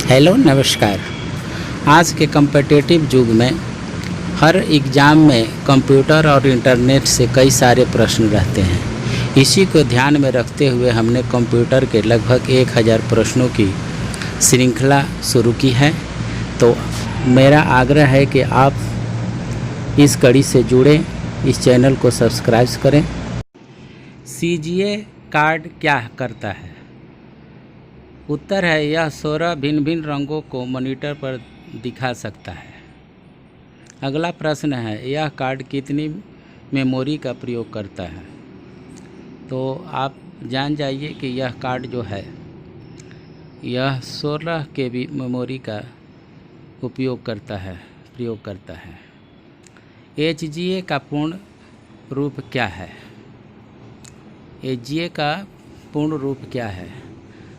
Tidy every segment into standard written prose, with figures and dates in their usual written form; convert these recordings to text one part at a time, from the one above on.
Hello नमस्कार। आज के कम्पिटिटिव युग में हर एग्ज़ाम में कंप्यूटर और इंटरनेट से कई सारे प्रश्न रहते हैं। इसी को ध्यान में रखते हुए हमने कंप्यूटर के लगभग 1000 प्रश्नों की श्रृंखला शुरू की है। तो मेरा आग्रह है कि आप इस कड़ी से जुड़ें, इस चैनल को सब्सक्राइब करें। CGA कार्ड क्या करता है? उत्तर है, यह 16 भिन्न भिन्न रंगों को मॉनिटर पर दिखा सकता है। अगला प्रश्न है, यह कार्ड कितनी मेमोरी का प्रयोग करता है? तो आप जान जाइए कि यह कार्ड जो है यह 16 KB मेमोरी का प्रयोग करता है। HGA का पूर्ण रूप क्या है? HGA का पूर्ण रूप क्या है?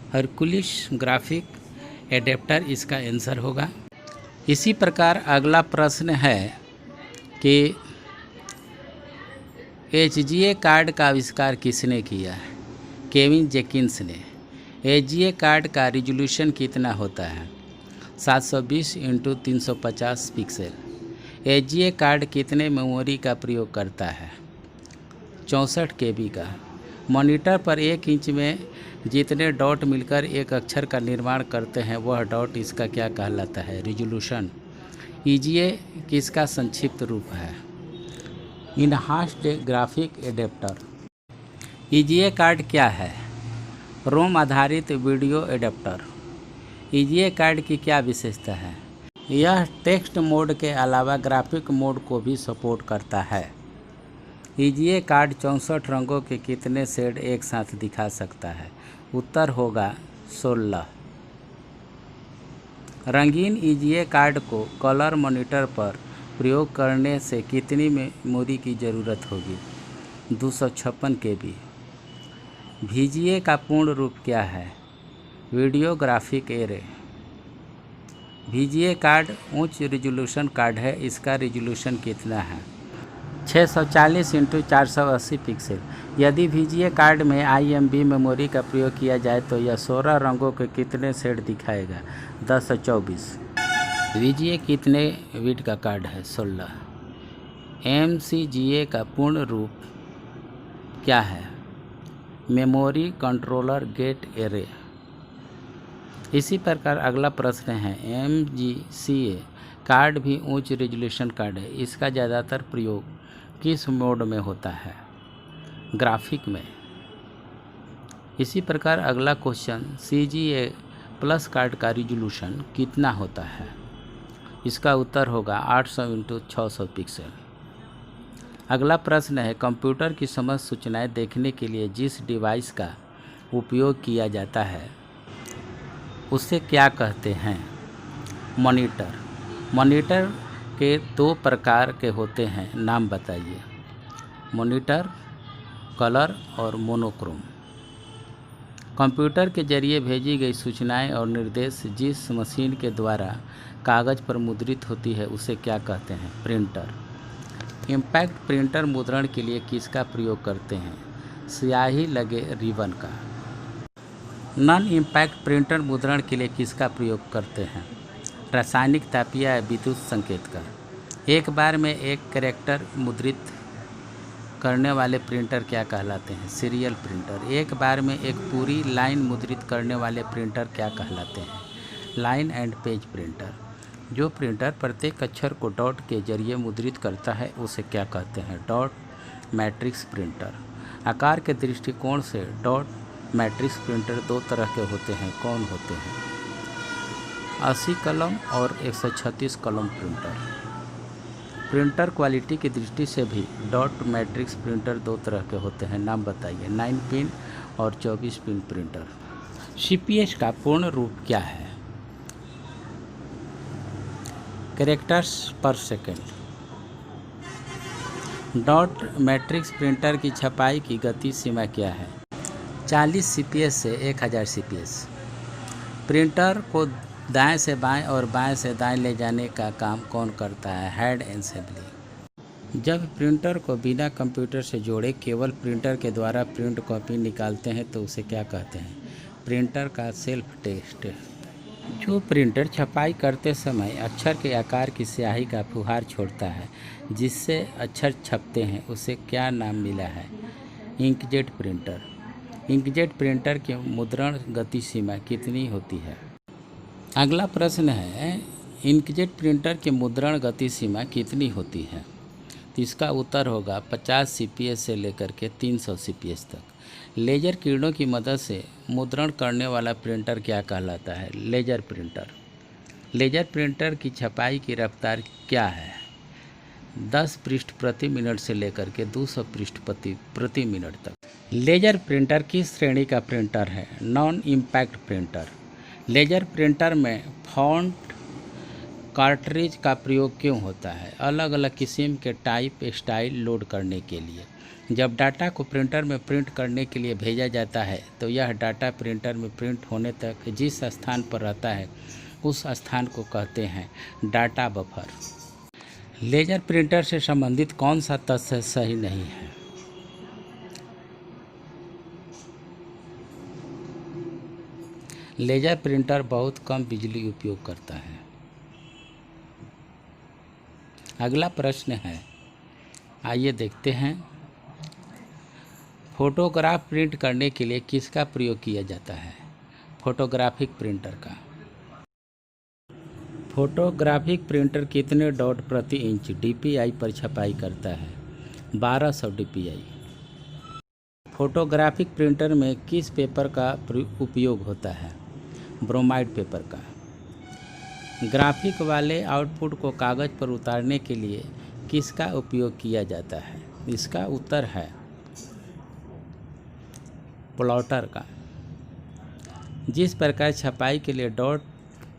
हरकुलिस ग्राफिक एडेप्टर इसका आंसर होगा। इसी प्रकार अगला प्रश्न है कि HGA कार्ड का आविष्कार किसने किया है? केविन जेकिंस ने। HGA कार्ड का रिजोल्यूशन कितना होता है? 720 × 350 पिक्सल। HGA कार्ड कितने मेमोरी का प्रयोग करता है? 64 KB का। मॉनिटर पर 1 इंच में जितने डॉट मिलकर एक अक्षर का निर्माण करते हैं वह डॉट इसका क्या कहलाता है? रिजोल्यूशन। EGA किसका संक्षिप्त रूप है? Enhanced graphic adapter. EGA card क्या है? रोम आधारित वीडियो एडेप्टर। EGA कार्ड की क्या विशेषता है? यह टेक्स्ट मोड के अलावा ग्राफिक मोड को भी सपोर्ट करता है। EGA कार्ड 64 रंगों के कितने शेड एक साथ दिखा सकता है? उत्तर होगा 16। रंगीन EGA कार्ड को कलर मॉनिटर पर प्रयोग करने से कितनी मेमोरी की ज़रूरत होगी? 256 KB। VGA का पूर्ण रूप क्या है? Video graphic array. VGA card उच्च रिजोल्यूशन कार्ड है। इसका रिजोल्यूशन कितना है? 640 × 480 पिक्सल। यदि VGA कार्ड में IMB मेमोरी का प्रयोग किया जाए तो यह 16 रंगों के कितने शेड दिखाएगा? 1024। VGA कितने बिट का कार्ड है? 16। MCGA का पूर्ण रूप क्या है? Memory controller gate array. इसी प्रकार अगला प्रश्न है, MGCA कार्ड भी उच्च रिजोल्यूशन कार्ड है। इसका ज़्यादातर प्रयोग किस मोड में होता है? ग्राफिक में। इसी प्रकार अगला क्वेश्चन, CGA प्लस कार्ड का रिजोल्यूशन कितना होता है? इसका उत्तर होगा 800 × 600 पिक्सल। अगला प्रश्न है, कंप्यूटर की समस्त सूचनाएं देखने के लिए जिस डिवाइस का उपयोग किया जाता है उसे क्या कहते हैं? मॉनिटर। मॉनिटर के 2 प्रकार के होते हैं, नाम बताइए। मॉनिटर, कलर और मोनोक्रोम। कंप्यूटर के जरिए भेजी गई सूचनाएं और निर्देश जिस मशीन के द्वारा कागज़ पर मुद्रित होती है उसे क्या कहते हैं? प्रिंटर। इम्पैक्ट प्रिंटर मुद्रण के लिए किसका प्रयोग करते हैं? स्याही लगे रिबन का। नॉन इम्पैक्ट प्रिंटर मुद्रण के लिए किसका प्रयोग करते हैं? रासायनिक तापीय या विद्युत संकेत का। एक बार में एक कैरेक्टर मुद्रित करने वाले प्रिंटर क्या कहलाते हैं? Serial printer. एक बार में एक पूरी लाइन मुद्रित करने वाले प्रिंटर क्या कहलाते हैं? Line and page printer. जो प्रिंटर प्रत्येक अक्षर को डॉट के जरिए मुद्रित करता है उसे क्या कहते हैं? Dot matrix printer. आकार के दृष्टिकोण से डॉट मैट्रिक्स प्रिंटर 2 तरह के होते हैं, कौन होते हैं? 80 कलम और 136 कलम प्रिंटर। प्रिंटर क्वालिटी की दृष्टि से भी डॉट मैट्रिक्स प्रिंटर 2 तरह के होते हैं, नाम बताइए। 9 पिन और 24 पिन प्रिंटर। CPS का पूर्ण रूप क्या है? कैरेक्टर्स पर सेकेंड। डॉट मैट्रिक्स प्रिंटर की छपाई की गति सीमा क्या है? 40 CPS से 1000 CPS। प्रिंटर को दाएं से बाएं और बाएं से दाएं ले जाने का काम कौन करता है? Head assembly. जब प्रिंटर को बिना कंप्यूटर से जोड़े केवल प्रिंटर के द्वारा प्रिंट कॉपी निकालते हैं तो उसे क्या कहते हैं? प्रिंटर का सेल्फ टेस्ट। जो प्रिंटर छपाई करते समय अक्षर के आकार की स्याही का फुहार छोड़ता है जिससे अक्षर छपते हैं उसे क्या नाम मिला है? Inkjet printer. इंकजेट प्रिंटर की मुद्रण गति सीमा कितनी होती है? अगला प्रश्न है, इंकजेट प्रिंटर की मुद्रण गति सीमा कितनी होती है? तो इसका उत्तर होगा 50 CPS से लेकर के 300 CPS तक। लेजर किरणों की मदद से मुद्रण करने वाला प्रिंटर क्या कहलाता है? Laser printer. लेजर प्रिंटर की छपाई की रफ्तार क्या है? 10 पृष्ठ प्रति मिनट से लेकर के 200 पृष्ठ प्रति मिनट तक। लेजर प्रिंटर किस श्रेणी का प्रिंटर है? Non impact printer. Laser printer में फॉन्ट कार्ट्रिज का प्रयोग क्यों होता है? अलग अलग किस्म के टाइप स्टाइल लोड करने के लिए। जब डाटा को प्रिंटर में प्रिंट करने के लिए भेजा जाता है तो यह डाटा प्रिंटर में प्रिंट होने तक जिस स्थान पर रहता है उस स्थान को कहते हैं डाटा बफर। लेजर प्रिंटर से संबंधित कौन सा तथ्य सही नहीं है? लेजर प्रिंटर बहुत कम बिजली उपयोग करता है। अगला प्रश्न है, आइए देखते हैं। फोटोग्राफ प्रिंट करने के लिए किसका प्रयोग किया जाता है? फोटोग्राफिक प्रिंटर का। फोटोग्राफिक प्रिंटर कितने डॉट प्रति इंच DPI पर छपाई करता है? 1200 DPI। फोटोग्राफिक प्रिंटर में किस पेपर का उपयोग होता है? ब्रोमाइड पेपर का। ग्राफिक वाले आउटपुट को कागज़ पर उतारने के लिए किसका उपयोग किया जाता है? इसका उत्तर है प्लॉटर का। जिस प्रकार छपाई के लिए डॉट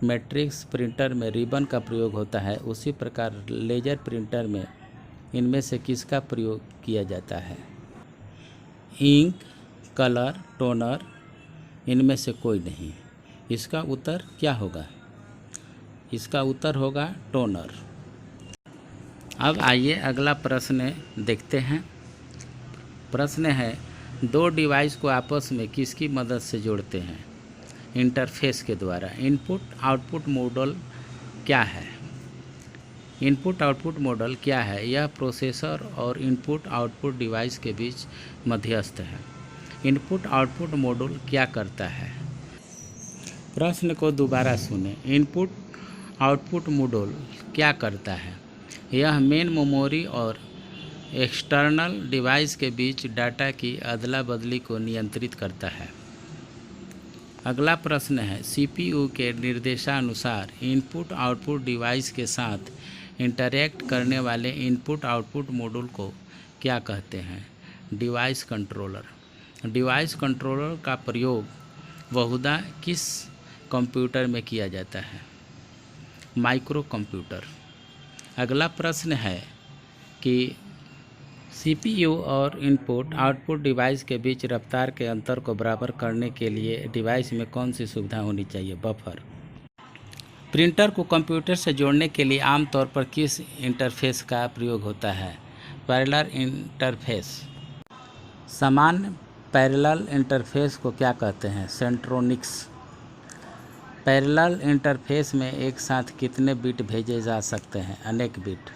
मैट्रिक्स प्रिंटर में रिबन का प्रयोग होता है उसी प्रकार लेजर प्रिंटर में इनमें से किसका प्रयोग किया जाता है? इंक, कलर, टोनर, इनमें से कोई नहीं। इसका उत्तर क्या होगा? इसका उत्तर होगा टोनर। अब आइए अगला प्रश्न देखते हैं। प्रश्न है, दो डिवाइस को आपस में किसकी मदद से जोड़ते हैं? इंटरफेस के द्वारा। इनपुट आउटपुट मॉडल क्या है? इनपुट आउटपुट मॉडल क्या है? यह प्रोसेसर और इनपुट आउटपुट डिवाइस के बीच मध्यस्थ है। इनपुट आउटपुट मॉडल क्या करता है? प्रश्न को दोबारा सुने। इनपुट आउटपुट मॉडल क्या करता है? यह मेन मेमोरी और एक्सटर्नल डिवाइस के बीच डाटा की अदला बदली को नियंत्रित करता है। अगला प्रश्न है, CPU के निर्देशानुसार इनपुट आउटपुट डिवाइस के साथ इंटरैक्ट करने वाले इनपुट आउटपुट मॉड्यूल को क्या कहते हैं? Device controller. डिवाइस कंट्रोलर का प्रयोग बहुधा किस कंप्यूटर में किया जाता है? Micro computer. अगला प्रश्न है कि CPU और इनपुट आउटपुट डिवाइस के बीच रफ्तार के अंतर को बराबर करने के लिए डिवाइस में कौन सी सुविधा होनी चाहिए? बफर। प्रिंटर को कंप्यूटर से जोड़ने के लिए आमतौर पर किस इंटरफेस का प्रयोग होता है? Parallel interface. सामान्य पैरेलल इंटरफेस को क्या कहते हैं? सेंट्रोनिक्स। पैरेलल इंटरफेस में एक साथ कितने बिट भेजे जा सकते हैं? अनेक बिट।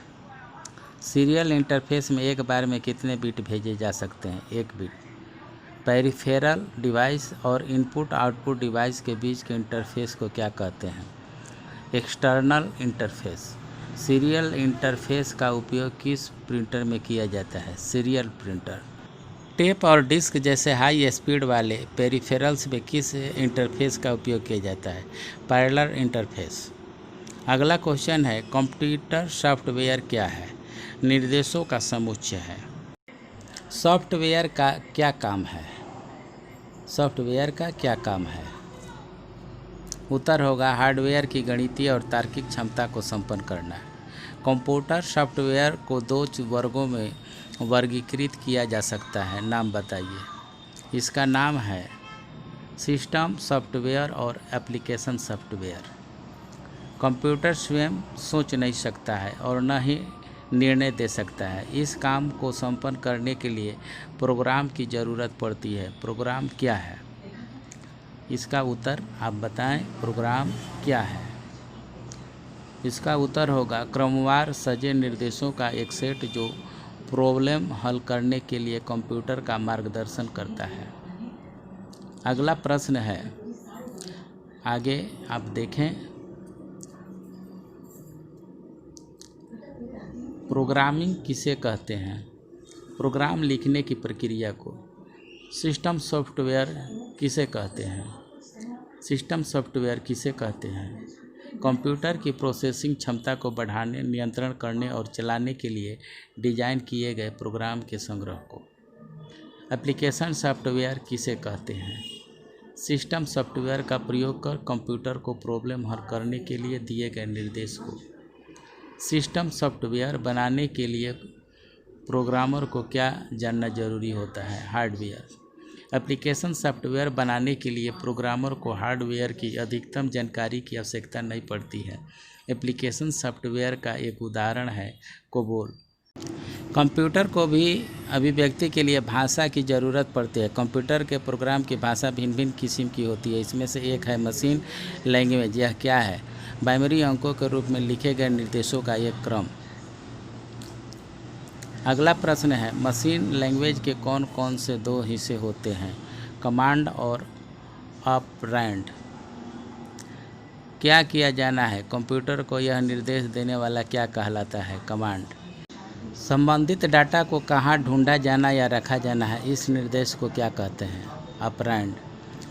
सीरियल इंटरफेस में एक बार में कितने बिट भेजे जा सकते हैं? 1 बिट। पेरिफेरल डिवाइस और इनपुट आउटपुट डिवाइस के बीच के इंटरफेस को क्या कहते हैं? External interface. सीरियल इंटरफेस का उपयोग किस प्रिंटर में किया जाता है? Serial printer. टेप और डिस्क जैसे हाई स्पीड वाले पेरिफेरल्स में किस इंटरफेस का उपयोग किया जाता है? Parallel interface. अगला क्वेश्चन है, कंप्यूटर सॉफ्टवेयर क्या है? निर्देशों का समुच्चय है। सॉफ्टवेयर का क्या काम है? सॉफ्टवेयर का क्या काम है? उत्तर होगा हार्डवेयर की गणितीय और तार्किक क्षमता को संपन्न करना। कंप्यूटर सॉफ्टवेयर को 2 वर्गों में वर्गीकृत किया जा सकता है, नाम बताइए। इसका नाम है सिस्टम सॉफ्टवेयर और एप्लीकेशन सॉफ्टवेयर। कंप्यूटर स्वयं सोच नहीं सकता है और न ही निर्णय दे सकता है। इस काम को संपन्न करने के लिए प्रोग्राम की ज़रूरत पड़ती है। प्रोग्राम क्या है? इसका उत्तर आप बताएं, प्रोग्राम क्या है। इसका उत्तर होगा क्रमवार सजे निर्देशों का एक सेट जो प्रॉब्लम हल करने के लिए कंप्यूटर का मार्गदर्शन करता है। अगला प्रश्न है, आगे आप देखें, प्रोग्रामिंग किसे कहते हैं। प्रोग्राम लिखने की प्रक्रिया को। सिस्टम सॉफ्टवेयर किसे कहते हैं। सिस्टम सॉफ्टवेयर किसे कहते हैं। कंप्यूटर की प्रोसेसिंग क्षमता को बढ़ाने, नियंत्रण करने और चलाने के लिए डिजाइन किए गए प्रोग्राम के संग्रह को। एप्लीकेशन सॉफ्टवेयर किसे कहते हैं। सिस्टम सॉफ्टवेयर का प्रयोग कर कंप्यूटर को प्रॉब्लम हल करने के लिए दिए गए निर्देश को। सिस्टम सॉफ्टवेयर बनाने के लिए प्रोग्रामर को क्या जानना जरूरी होता है। हार्डवेयर। एप्लीकेशन सॉफ्टवेयर बनाने के लिए प्रोग्रामर को हार्डवेयर की अधिकतम जानकारी की आवश्यकता नहीं पड़ती है। एप्लीकेशन सॉफ्टवेयर का एक उदाहरण है कोबोल। कंप्यूटर को भी अभिव्यक्ति के लिए भाषा की ज़रूरत पड़ती है। कंप्यूटर के प्रोग्राम की भाषा भिन्न भिन्न किस्म की होती है। इसमें से एक है मशीन लैंग्वेज। यह क्या है। बाइनरी अंकों के रूप में लिखे गए निर्देशों का एक क्रम। अगला प्रश्न है, मशीन लैंग्वेज के कौन कौन से दो हिस्से होते हैं। कमांड और ऑपरेंड। क्या किया जाना है। कंप्यूटर को यह निर्देश देने वाला क्या कहलाता है। कमांड। संबंधित डाटा को कहाँ ढूंढा जाना या रखा जाना है, इस निर्देश को क्या कहते हैं। ऑपरेंड।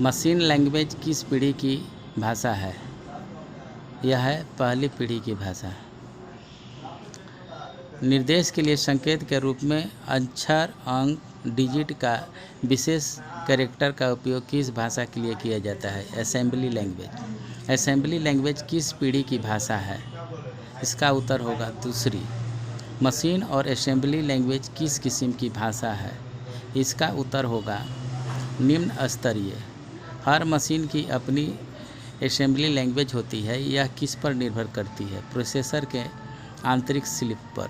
मशीन लैंग्वेज किस पीढ़ी की भाषा है। यह है पहली पीढ़ी की भाषा। निर्देश के लिए संकेत के रूप में अक्षर, अंक, डिजिट का विशेष कैरेक्टर का उपयोग किस भाषा के लिए किया जाता है। Assembly language. असेंबली लैंग्वेज किस पीढ़ी की भाषा है। इसका उत्तर होगा दूसरी। मशीन और असेंबली लैंग्वेज किस किस्म की भाषा है। इसका उत्तर होगा निम्न स्तरीय। हर मशीन की अपनी असेंबली लैंग्वेज होती है। यह किस पर निर्भर करती है। प्रोसेसर के आंतरिक स्लीप पर।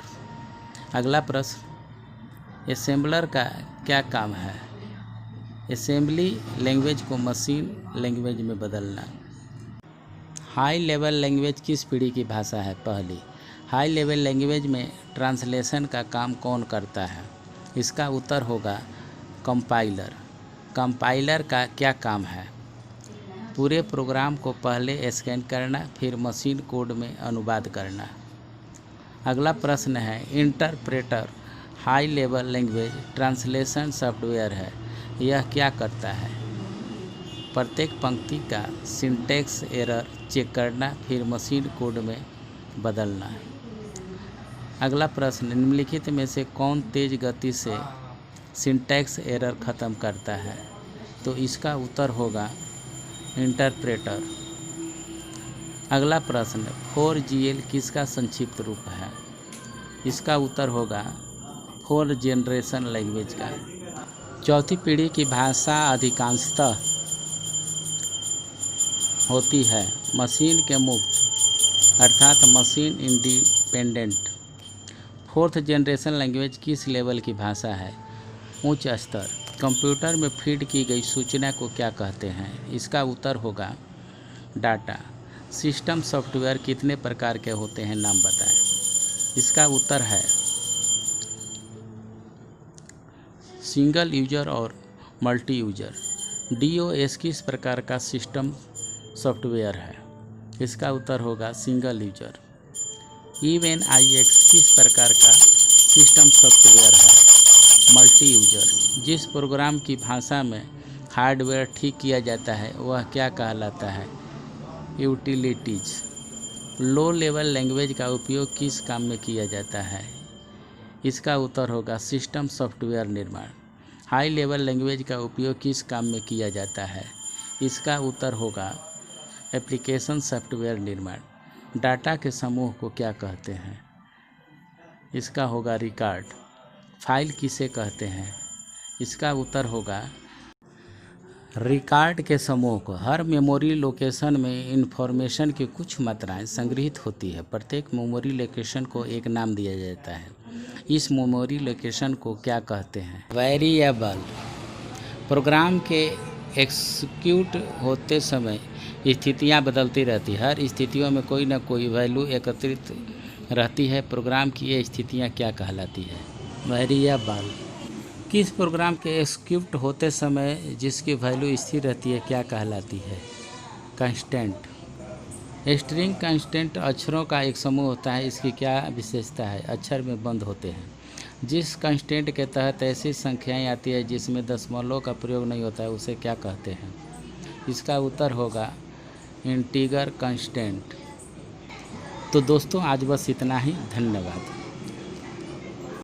अगला प्रश्न, असेंबलर का क्या काम है। असेंबली लैंग्वेज को मशीन लैंग्वेज में बदलना। हाई लेवल लैंग्वेज किस पीढ़ी की भाषा है। पहली। हाई लेवल लैंग्वेज में ट्रांसलेशन का काम कौन करता है। इसका उत्तर होगा कंपाइलर। कंपाइलर का क्या काम है। पूरे प्रोग्राम को पहले स्कैन करना, फिर मशीन कोड में अनुवाद करना। अगला प्रश्न है, interpreter high level language translation software है। यह क्या करता है। प्रत्येक पंक्ति का सिंटैक्स एरर चेक करना, फिर मशीन कोड में बदलना। अगला प्रश्न, निम्नलिखित में से कौन तेज गति से सिंटैक्स एरर खत्म करता है। तो इसका उत्तर होगा इंटरप्रेटर। अगला प्रश्न, 4GL किसका संक्षिप्त रूप है। इसका उत्तर होगा 4th जनरेशन लैंग्वेज का। चौथी पीढ़ी की भाषा अधिकांशतः होती है मशीन के मुक्त अर्थात machine independent. 4th generation language किस लेवल की भाषा है। उच्च स्तर। कंप्यूटर में फीड की गई सूचना को क्या कहते हैं। इसका उत्तर होगा डाटा। सिस्टम सॉफ्टवेयर कितने प्रकार के होते हैं, नाम बताएं। इसका उत्तर है सिंगल यूजर और मल्टी यूजर। DOS किस प्रकार का सिस्टम सॉफ्टवेयर है। इसका उत्तर होगा सिंगल यूजर। ENIX किस प्रकार का सिस्टम सॉफ्टवेयर है। Multi user. जिस प्रोग्राम की भाषा में हार्डवेयर ठीक किया जाता है वह क्या कहलाता है। यूटिलिटीज। लो लेवल लैंग्वेज का उपयोग किस काम में किया जाता है। इसका उत्तर होगा सिस्टम सॉफ्टवेयर निर्माण। हाई लेवल लैंग्वेज का उपयोग किस काम में किया जाता है। इसका उत्तर होगा एप्लीकेशन सॉफ्टवेयर निर्माण। डाटा के समूह को क्या कहते हैं। इसका होगा रिकॉर्ड। फाइल किसे कहते हैं। इसका उत्तर होगा रिकॉर्ड के समूह को। हर मेमोरी लोकेशन में इंफॉर्मेशन की कुछ मात्राएं संग्रहित होती है। प्रत्येक मेमोरी लोकेशन को एक नाम दिया जाता है। इस मेमोरी लोकेशन को क्या कहते हैं। वेरिएबल। प्रोग्राम के एक्सिक्यूट होते समय स्थितियां बदलती रहती है। हर स्थितियों में कोई ना कोई वैल्यू एकत्रित रहती है। प्रोग्राम की ये स्थितियां क्या कहलाती है? वेरिएबल। किस प्रोग्राम के एक्सिक्यूट होते समय जिसकी वैल्यू स्थिर रहती है क्या कहलाती है? कंस्टेंट। स्ट्रिंग कंस्टेंट अक्षरों का एक समूह होता है। इसकी क्या विशेषता है? अक्षर में बंद होते हैं। जिस कंस्टेंट के तहत ऐसी संख्याएं आती है जिसमें दशमलव का प्रयोग नहीं होता है उसे क्या कहते हैं? इसका उत्तर होगा इंटीगर कंस्टेंट। तो दोस्तों आज बस इतना ही। धन्यवाद।